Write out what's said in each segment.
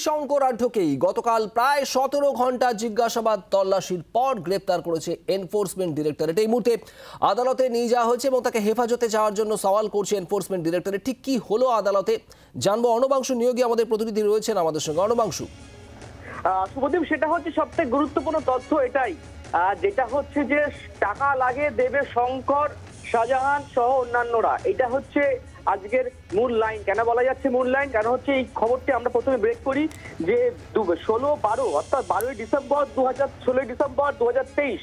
শঙ্কর আঢ্যকেই গতকাল প্রায় 17 ঘন্টা জিজ্ঞাসাবাদ তল্লাশির পর গ্রেপ্তার করেছে এনফোর্সমেন্ট ডিরেক্টরেট। এই মুহূর্তে আদালতে নিয়ে যাওয়া হয়েছে এবং তাকে হেফাজতে যাওয়ার জন্য সওয়াল করছে এনফোর্সমেন্ট ডিরেক্টরেট। ঠিক কি হলো আদালতে জানবো। অর্ণবাংশু নিয়োগী আমাদের প্রতিনিধি রয়েছেন আমাদের সঙ্গে। অর্ণবাংশু, শুভদীপ, সেটা হচ্ছে সবথেকে গুরুত্বপূর্ণ তথ্য এটাই, যেটা হচ্ছে যে টাকা লাগে দেবে শঙ্কর, শাহজাহান সহ অন্যান্যরা। এটা হচ্ছে আজকের মূল লাইন। কেন বলা যাচ্ছে মূল লাইন? কারণ হচ্ছে এই খবরটি আমরা প্রথমে ব্রেক করি যে 16-12 অর্থাৎ 12ই ডিসেম্বর 2023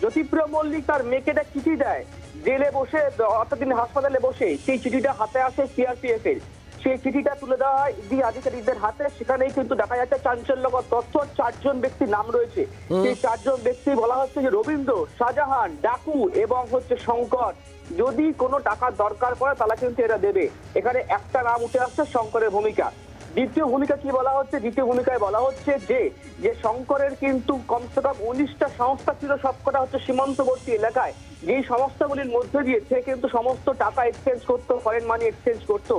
জ্যোতিপ্রিয় মল্লিক তার মেয়েকে একটা চিঠি দেয় জেলে বসে, অর্থাৎ তিনি হাসপাতালে বসে। সেই চিঠিটা হাতে আসে সিআরপিএফ এর। সেই চিঠিটা তুলে দেওয়া হয় ইডি আধিকারিকদের হাতে। সেখানেই কিন্তু দেখা যাচ্ছে চাঞ্চল্যকর তথ্য। 4 জন ব্যক্তির নাম রয়েছে। সেই 4 জন ব্যক্তি বলা হচ্ছে যে রবীন্দ্র, শাহজাহান, ডাকু এবং হচ্ছে শঙ্কর। যদি কোনো টাকার দরকার পড়ে তাহলে কিন্তু এরা দেবে। এখানে একটা নাম উঠে আসছে শঙ্করের ভূমিকা। দ্বিতীয় ভূমিকা কি বলা হচ্ছে? দ্বিতীয় ভূমিকায় বলা হচ্ছে যে শঙ্করের কিন্তু কমসে কম 19টা সংস্থা ছিল, সবকটা হচ্ছে সীমান্তবর্তী এলাকায়। যেই সংস্থাগুলির মধ্যে দিয়ে সে কিন্তু সমস্ত টাকা এক্সচেঞ্জ করতো, ফরেন মানি এক্সচেঞ্জ করতো।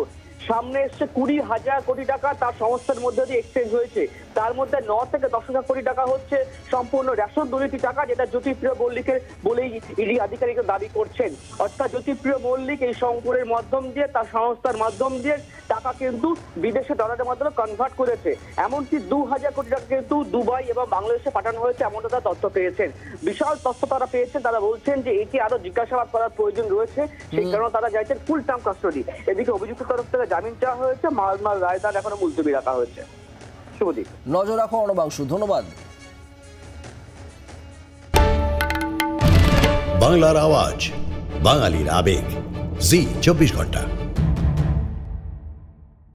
সামনে এসছে 20,000 কোটি টাকা তার সংস্থার মধ্যে দিয়ে এক্সচেঞ্জ হয়েছে। তার মধ্যে 9 থেকে 10,000 কোটি টাকা হচ্ছে সম্পূর্ণ রেশন দুর্নীতি টাকা, যেটা জ্যোতিপ্রিয় মল্লিকের বলেই ইডি আধিকারিকরা দাবি করছেন। অর্থাৎ জ্যোতিপ্রিয় মল্লিক এই শঙ্করের মাধ্যম দিয়ে, তার সংস্থার মাধ্যম দিয়ে টাকা কিন্তু বিদেশে ডলারের মাধ্যমে কনভার্ট করেছে। এমনকি 2,000 কোটি টাকা কিন্তু দুবাই এবং বাংলাদেশে পাঠানো হয়েছে, এমনটা তারা তথ্য পেয়েছেন। বিশাল তথ্য তারা পেয়েছেন। তারা বলছেন যে একে আরো জিজ্ঞাসাবাদ করার প্রয়োজন রয়েছে, সেই কারণে তারা চাইছেন ফুল টার্ম কাস্টডি। এদিকে অভিযুক্ত তরফ থেকে জামিন চাওয়া হয়েছে, মামলার রায়দান এখনো মুলতবি রাখা হয়েছে। শুভদীপ, নজর রাখো অর্ণবাংশু, ধন্যবাদ। বাংলার আওয়াজ, বাঙালির আবেগ, জি 24 ঘন্টা।